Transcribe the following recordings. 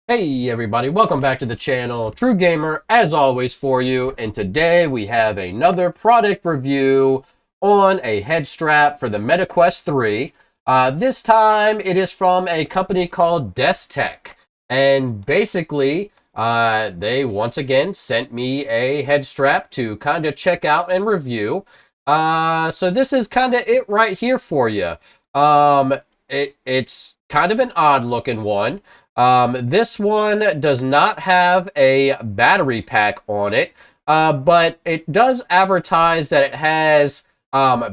Hey everybody, welcome back to the channel. True Gamer, as always, for you. And today we have another product review on a head strap for the DESTEK Quest 3. This time it is from a company called DESTEK. And basically, they once again sent me a head strap to kind of check out and review. So this is kind of it right here for you. It's kind of an odd looking one. This one does not have a battery pack on it, but it does advertise that it has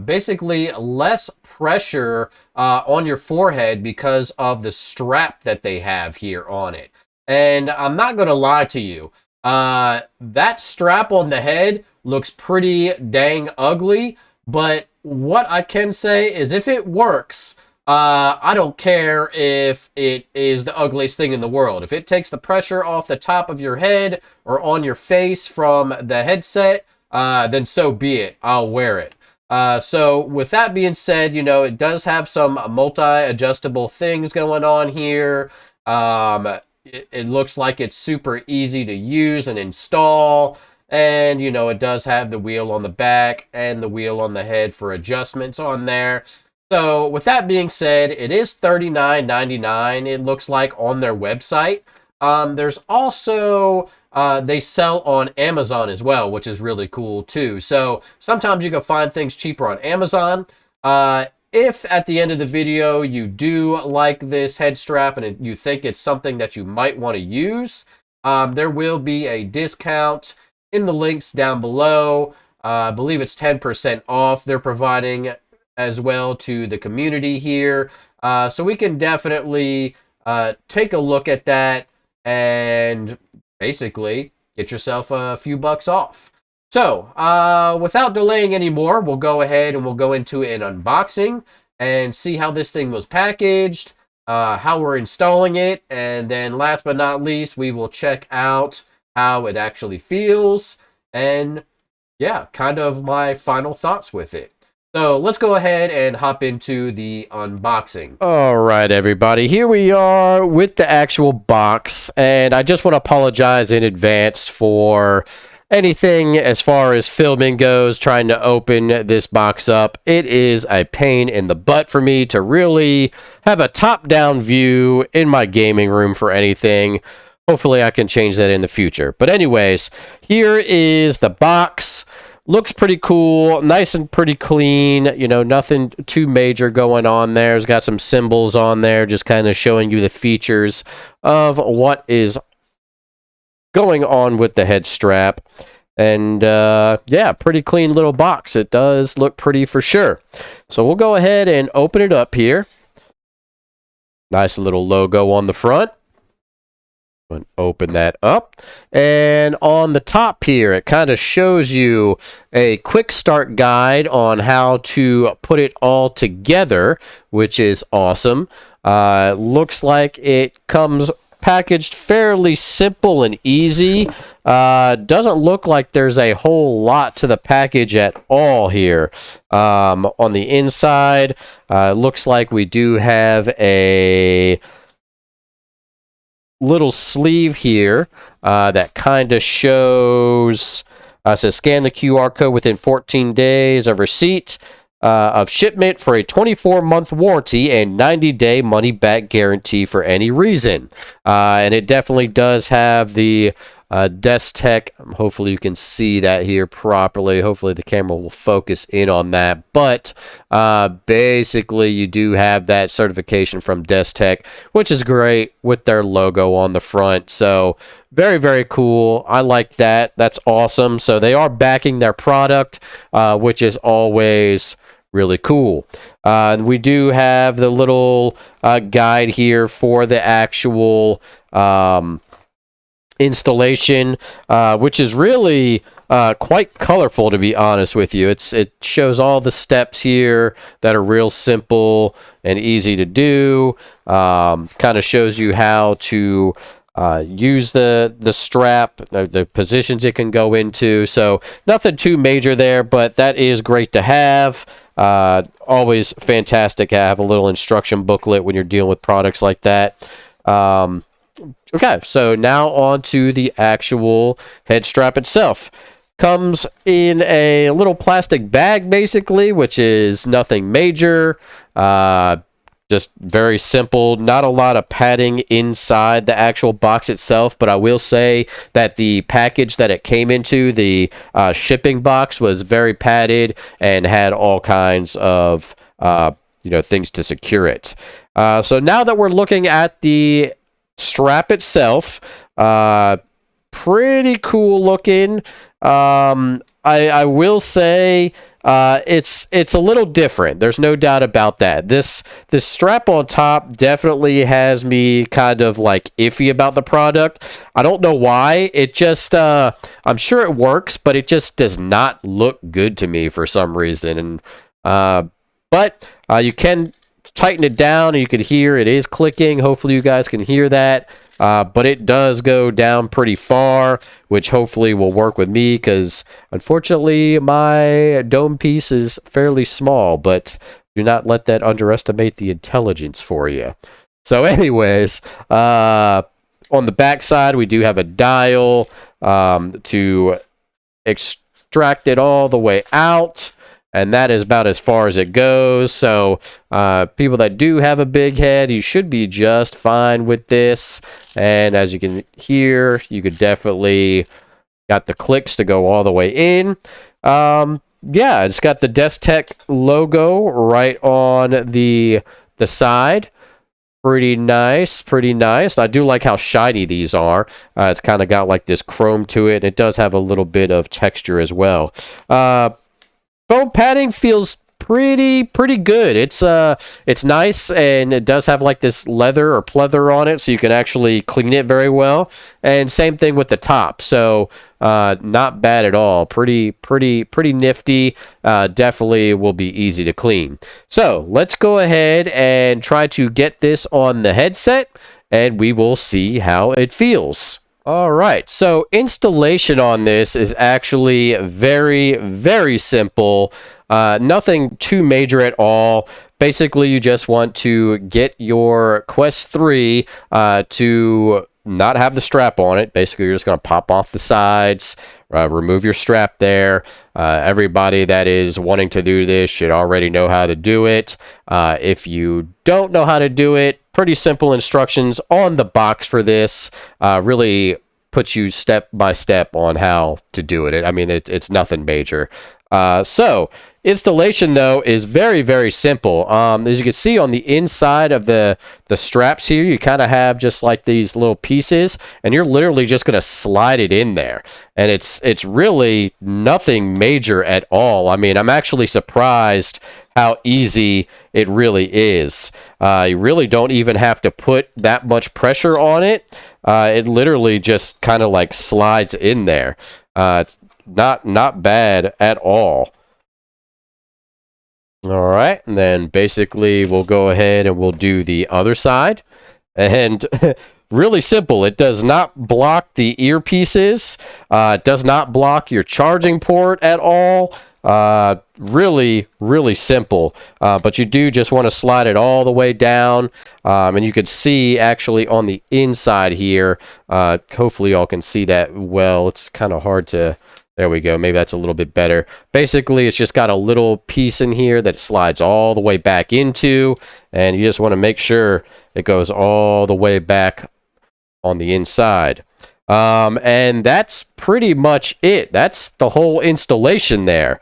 basically less pressure on your forehead because of the strap that they have here on it. And I'm not going to lie to you, that strap on the head looks pretty dang ugly, but what I can say is if it works, I don't care if it is the ugliest thing in the world. If it takes the pressure off the top of your head or on your face from the headset, then so be it. I'll wear it. So with that being said, you know, it does have some multi-adjustable things going on here. It looks like it's super easy to use and install. And, you know, it does have the wheel on the back and the wheel on the head for adjustments on there. So with that being said, it is $39.99, it looks like, on their website. There's also, they sell on Amazon as well, which is really cool too. So sometimes you can find things cheaper on Amazon. If at the end of the video you do like this head strap and you think it's something that you might want to use, there will be a discount in the links down below. I believe it's 10% off they're providing as well to the community here. So we can definitely take a look at that and basically get yourself a few bucks off. So without delaying anymore, we'll go ahead and we'll go into an unboxing and see how this thing was packaged, how we're installing it, and then last but not least, we will check out how it actually feels and yeah, kind of my final thoughts with it. So let's go ahead and hop into the unboxing. All right, everybody, here we are with the actual box, and I just want to apologize in advance for anything as far as filming goes, trying to open this box up. It is a pain in the butt for me to really have a top-down view in my gaming room for anything. Hopefully I can change that in the future. But anyways, here is the box. Looks pretty cool, nice and pretty clean, you know, nothing too major going on there. It's got some symbols on there, just kind of showing you the features of what is going on with the head strap. And yeah, pretty clean little box. It does look pretty for sure. So we'll go ahead and open it up here. Nice little logo on the front. Open that up, and on the top here it kind of shows you a quick start guide on how to put it all together, which is awesome. Looks like it comes packaged fairly simple and easy. Doesn't look like there's a whole lot to the package at all here. On the inside, looks like we do have a little sleeve here that kind of shows, says scan the QR code within 14 days of receipt of shipment for a 24-month warranty and 90-day money-back guarantee for any reason. And it definitely does have the DESTEK. Hopefully you can see that here properly. Hopefully the camera will focus in on that. But basically you do have that certification from DESTEK, which is great with their logo on the front. So very, very cool. I like that. That's awesome. So they are backing their product, which is always really cool. We do have the little guide here for the actual installation, which is really quite colorful, to be honest with you. It shows all the steps here that are real simple and easy to do. Kind of shows you how to use the strap, the positions it can go into. So nothing too major there, but that is great to have. Always fantastic to have a little instruction booklet when you're dealing with products like that. Okay, so now on to the actual head strap itself. Comes in a little plastic bag, basically, which is nothing major. Just very simple. Not a lot of padding inside the actual box itself, but I will say that the package that it came into, the shipping box, was very padded and had all kinds of things to secure it. So now that we're looking at the strap itself, pretty cool looking. I will say it's a little different. There's no doubt about that. This strap on top definitely has me kind of like iffy about the product. I don't know why. It just I'm sure it works, but it just does not look good to me for some reason. And but you can tighten it down, and you can hear it is clicking. Hopefully you guys can hear that. But it does go down pretty far, which hopefully will work with me, because unfortunately my dome piece is fairly small, but do not let that underestimate the intelligence for you. So anyways, on the back side, we do have a dial to extract it all the way out. And that is about as far as it goes. So people that do have a big head, you should be just fine with this. And as you can hear, you could definitely got the clicks to go all the way in. Yeah, it's got the DESTEK logo right on the side. Pretty nice, pretty nice. I do like how shiny these are. It's kind of got like this chrome to it. It does have a little bit of texture as well. Foam padding feels pretty good. It's nice, and it does have like this leather or pleather on it, so you can actually clean it very well. And same thing with the top. So not bad at all. Pretty nifty. Definitely will be easy to clean. So let's go ahead and try to get this on the headset, and we will see how it feels. All right, so installation on this is actually very simple. Nothing too major at all. Basically, you just want to get your Quest 3 to not have the strap on it. Basically, you're just going to pop off the sides, remove your strap there. Everybody that is wanting to do this should already know how to do it. If you don't know how to do it, pretty simple instructions on the box for this. Really puts you step by step on how to do it. I mean, it's nothing major. So installation though is very simple. As you can see on the inside of the straps here, you kind of have just like these little pieces, and you're literally just going to slide it in there. And it's really nothing major at all. I mean, I'm actually surprised how easy it really is. You really don't even have to put that much pressure on it. It literally just kind of like slides in there. It's not bad at all. All right, and then basically we'll go ahead and we'll do the other side. And really simple. It does not block the earpieces. It does not block your charging port at all. Really simple. But you do just want to slide it all the way down. And you can see actually on the inside here, hopefully y'all can see that well. It's kind of hard to... There we go. Maybe that's a little bit better. Basically, it's just got a little piece in here that slides all the way back into, and you just want to make sure it goes all the way back on the inside. And that's pretty much it. That's the whole installation there.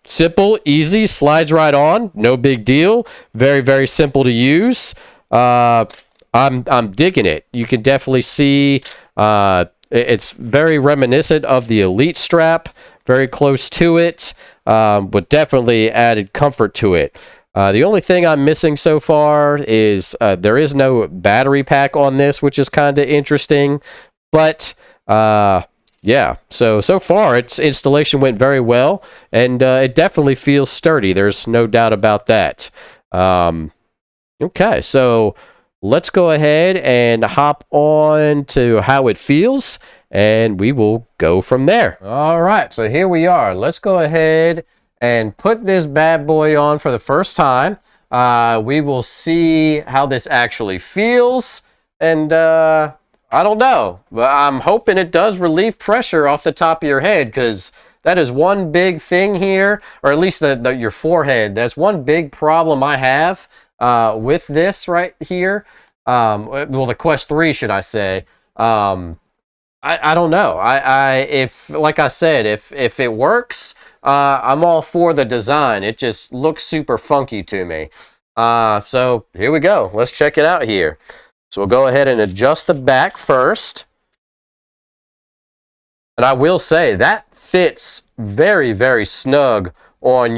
Simple, easy, slides right on. No big deal. Very simple to use. I'm digging it. You can definitely see... It's very reminiscent of the Elite strap, very close to it, but definitely added comfort to it. The only thing I'm missing so far is there is no battery pack on this, which is kind of interesting. But yeah, so far its installation went very well, and it definitely feels sturdy. There's no doubt about that. Okay, so... let's go ahead and hop on to how it feels, and we will go from there. All right, so here we are. Let's go ahead and put this bad boy on for the first time. We will see how this actually feels, And I don't know, but I'm hoping it does relieve pressure off the top of your head, because that is one big thing here, or at least your forehead. That's one big problem I have with this right here. Well, the Quest 3, should I say. I don't know. If, like I said, if it works, I'm all for the design. It just looks super funky to me. So here we go. Let's check it out here. So we'll go ahead and adjust the back first. And I will say that fits very, very snug on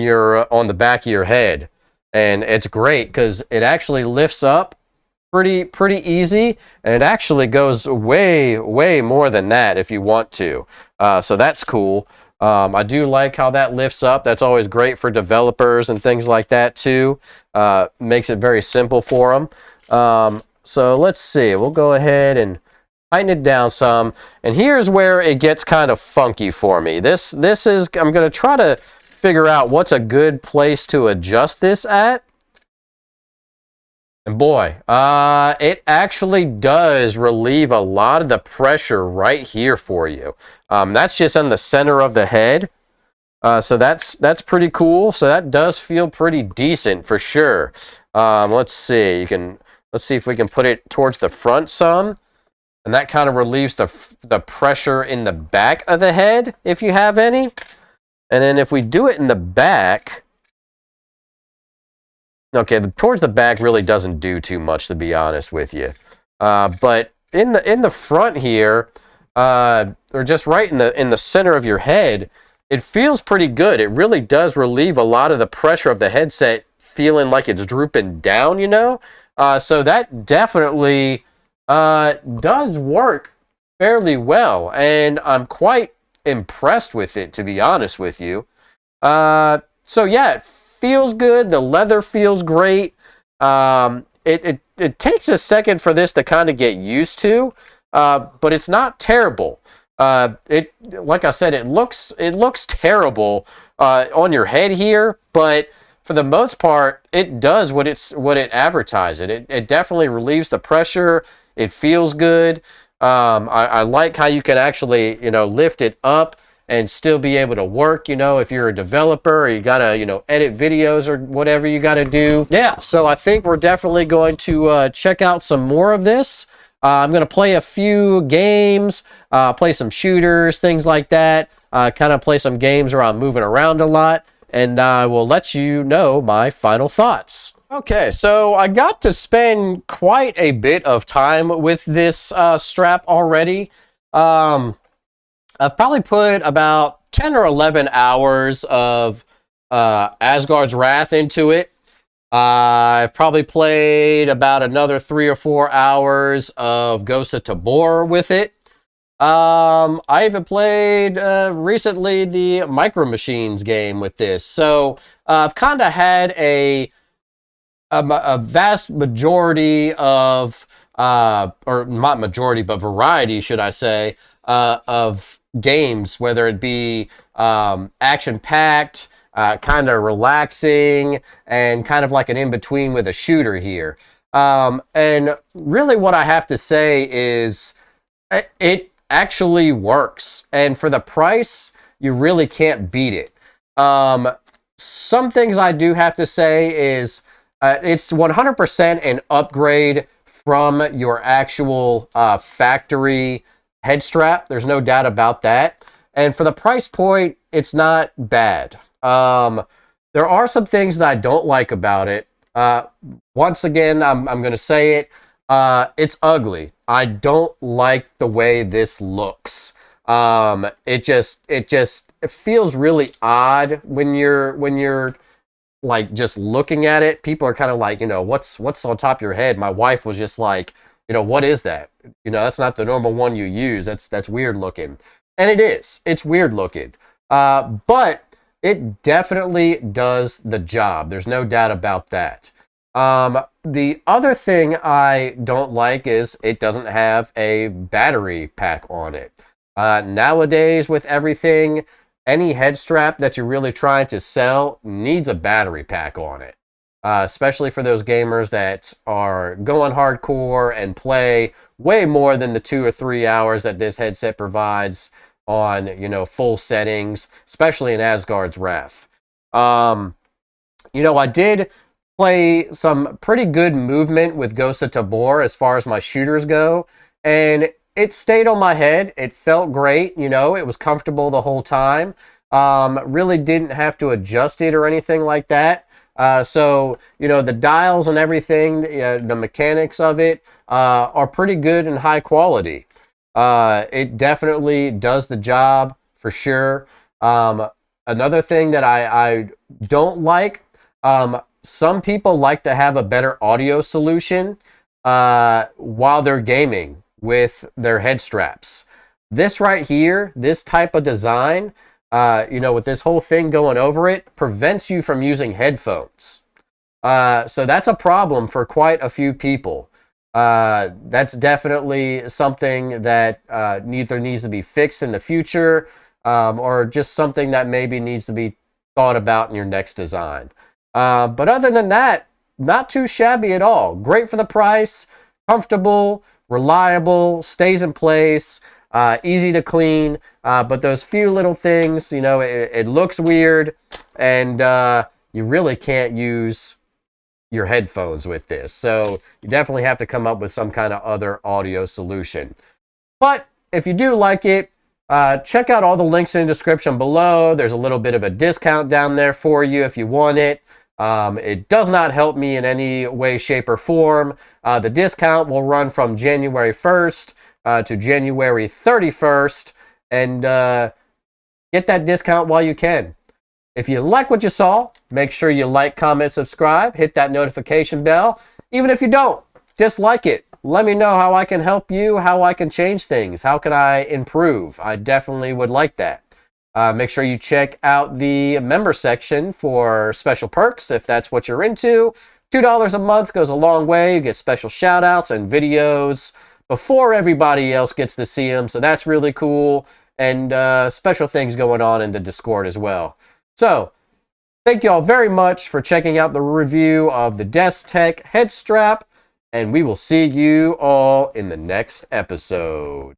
on the back of your head. And it's great because it actually lifts up pretty easy, and it actually goes way more than that if you want to. So that's cool. I do like how that lifts up. That's always great for developers and things like that too. Makes it very simple for them. So let's see. We'll go ahead and tighten it down some. And here's where it gets kind of funky for me. This is, I'm going to try to figure out what's a good place to adjust this at. And boy, it actually does relieve a lot of the pressure right here for you. That's just in the center of the head. So that's pretty cool. So that does feel pretty decent for sure. Let's see. Let's see if we can put it towards the front some. And that kind of relieves the pressure in the back of the head, if you have any. And then if we do it in the back, okay, towards the back really doesn't do too much, to be honest with you. But in the front here, or just right in the center of your head, it feels pretty good. It really does relieve a lot of the pressure of the headset, feeling like it's drooping down, you know? So that definitely does work fairly well, and I'm quite impressed with it, to be honest with you. So yeah, it feels good. The leather feels great. It takes a second for this to kind of get used to, but it's not terrible. Like I said, it looks terrible on your head here, but for the most part, it does what it advertised. It definitely relieves the pressure. It feels good. I like how you can actually, lift it up and still be able to work, if you're a developer or you gotta, edit videos or whatever you gotta do. Yeah, so I think we're definitely going to check out some more of this. I'm gonna play a few games, play some shooters, things like that, kind of play some games where I'm moving around a lot, and I will let you know my final thoughts. Okay, so I got to spend quite a bit of time with this strap already. I've probably put about 10 or 11 hours of Asgard's Wrath into it. I've probably played about another 3 or 4 hours of Ghost of Tabor with it. I even played recently the Micro Machines game with this. So I've kind of had a vast majority of, or not majority, but variety, should I say, of games, whether it be action-packed, kind of relaxing, and kind of like an in-between with a shooter here. And really what I have to say is it actually works. And for the price, you really can't beat it. Some things I do have to say is it's 100% an upgrade from your actual factory head strap. There's no doubt about that. And for the price point, it's not bad. There are some things that I don't like about it. Once again, I'm going to say it. It's ugly. I don't like the way this looks. It feels really odd when you're like just looking at it. People are kind of like, what's on top of your head? My wife was just like, what is that? That's not the normal one you use. That's weird looking. And it is. It's weird looking. But it definitely does the job. There's no doubt about that. The other thing I don't like is it doesn't have a battery pack on it. Nowadays, with everything, any head strap that you're really trying to sell needs a battery pack on it. especially for those gamers that are going hardcore and play way more than the 2 or 3 hours that this headset provides on, you know, full settings, especially in Asgard's Wrath. You know, I did play some pretty good movement with Ghost of Tabor as far as my shooters go, and it stayed on my head. It felt great, you know, it was comfortable the whole time. Really didn't have to adjust it or anything like that. So, you know, the dials and everything, the mechanics of it are pretty good and high quality. It definitely does the job for sure. Another thing that I don't like, some people like to have a better audio solution while they're gaming with their head straps. This right here, this type of design, you know, with this whole thing going over it, prevents you from using headphones. So that's a problem for quite a few people. That's definitely something that either needs to be fixed in the future or just something that maybe needs to be thought about in your next design. But other than that, not too shabby at all. Great for the price, comfortable, reliable, stays in place, easy to clean. But those few little things, you know, it looks weird, and you really can't use your headphones with this. So you definitely have to come up with some kind of other audio solution. But if you do like it, check out all the links in the description below. There's a little bit of a discount down there for you if you want it. It does not help me in any way, shape, or form. The discount will run from January 1st to January 31st, and get that discount while you can. If you like what you saw, make sure you like, comment, subscribe, hit that notification bell. Even if you don't, dislike it. Let me know how I can help you, how I can change things, how can I improve. I definitely would like that. Make sure you check out the member section for special perks if that's what you're into. $2 a month goes a long way. You get special shout outs and videos before everybody else gets to see them, so that's really cool. And special things going on in the Discord as well. So, thank you all very much for checking out the review of the DESTEK Headstrap, and we will see you all in the next episode.